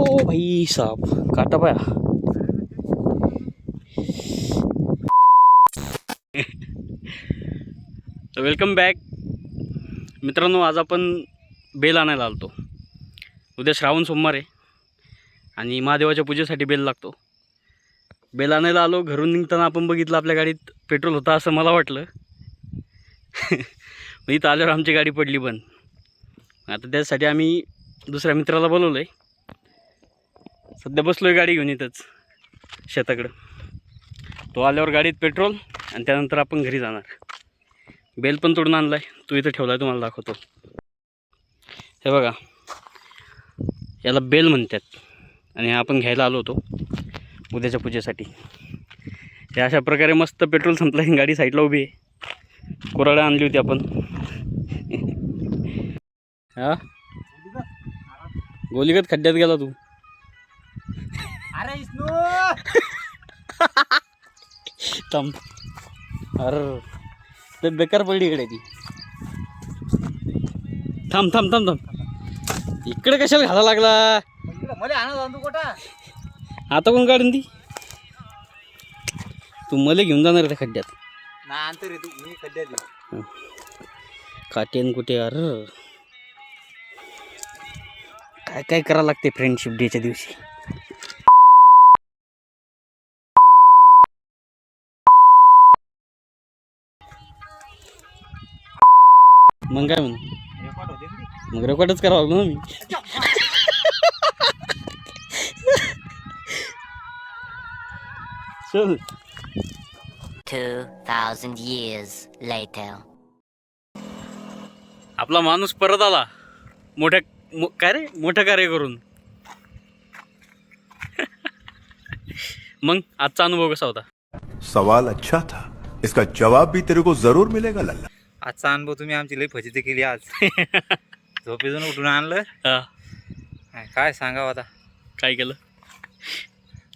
ओ भाई साहब काटा पाया. वेलकम बॅक मित्रांनो. आज आपण बेल आणायला आलतो. उद्या श्रावण सोमवार आहे आणि महादेवाच्या पूजेसाठी बेल लागतो. बेल आणायला आलो. घरून निघताना आपण बघितलं आपल्या गाडीत पेट्रोल होता असं मला वाटलं. इथं आल्यावर आमची गाडी पडली बंद. आता त्यासाठी आम्ही दुसऱ्या मित्राला बोलवलं आहे. सध्या बसलो आहे गाडी घेऊन इथंच शेताकडं. तो आल्यावर गाडीत पेट्रोल आणि त्यानंतर आपण घरी जाणार. बेल पण तोडून आणला आहे. तो इथं ठेवला आहे, तुम्हाला दाखवतो. हे बघा, याला बेल म्हणतात आणि आपण घ्यायला आलो होतो उद्याच्या पूजेसाठी. हे अशा प्रकारे मस्त पेट्रोल संपलं आहे. गाडी साईडला उभी आहे. कोराड्या आणली होती आपण. हा गोलीगत खड्ड्यात गेला तू. अरे थांब. अरे ते बेकार पडली इकडे ती. थांब थांब थांब थांब. इकडे कशाला घाला लागला. मला आणा तू कोटा. आता कोण काढून ती. तू मला घेऊन जाणार त्या खड्ड्यात. ना अंतर तू मी खड्ड्यात काटेन कुठे. अरे काय काय करावं लागते फ्रेंडशिप डेच्या दिवशी. मग काय म्हणून रेकॉर्ड होते ना. मग रेकॉर्डच करावं ना मी. चल. 2,000 years later. आपला माणूस परत आला काय रे मोठं कार्य करून. मग आजचा अनुभव कसा होता. सवाल अच्छा था, इसका जवाब भी तेरे को जरूर मिलेगा लल्ला. आजचा अनुभव तुम्ही आमची लई फजिती केली आज. झोपेतून उठून आणलं. हा काय सांगावं आता. काय केलं.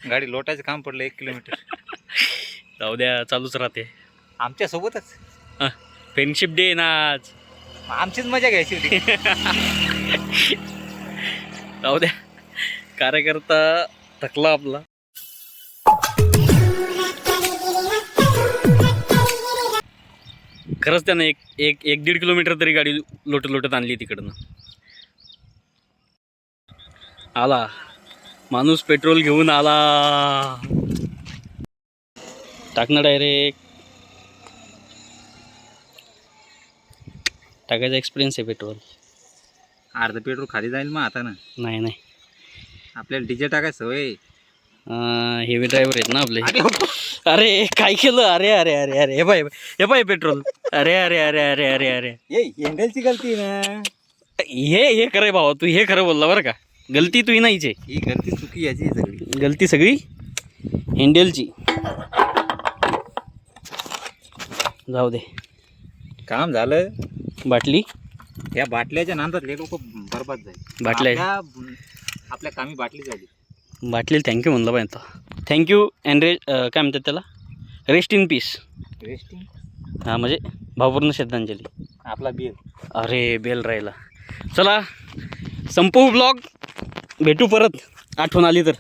गाडी लोटायचं काम पडलं 1 किलोमीटर. जाऊ द्या, चालूच राहते. आमच्या सोबतच फ्रेंडशिप डे ना आज. आमचीच मजा घ्यायची होती. जाऊ द्या, कार्यकर्ता थकला आपला. खरंच त्यानं एक 1.5 किलोमीटर तरी गाडी लोटत आणली तिकडनं. आला माणूस, पेट्रोल घेऊन आला. टाकणं डायरेक्ट. टाकायचा एक्सपिरियन्स आहे पेट्रोल. अर्ध पेट्रोल खाली जाईल मग आता ना. नाही नाही, आपल्याला डीजे टाकायचं सवय. हेवी ड्रायव्हर आहेत ना आपले. अरे काय केलं. अरे अरे अरे अरे हे पाय पेट्रोल. अरे अरे अरे अरे अरे अरे हँडलची गलती ना. हे खरंय भावा, तू हे खरं बोलला बरं का. गलती तुही नाहीच आहे. ही गलती चुकी याची सगळी. गलती सगळी हँडलची. जाऊ दे, काम झालं. बाटली. या बाटल्याच्या नांदात लोक बरबाद झाले. बाटल्या आपल्या कामी बाटली झाली. बाटलीला थँक्यू म्हणलं पाहिजे. थँक्यू अँड काय म्हणतात त्याला, रेस्ट इन पीस. रेस्टिंग. हां म्हणजे भावपूर्ण श्रद्धांजली. आपला बेल. अरे बेल राहिला. चला संपवू ब्लॉग. भेटू परत आठवण आली तर.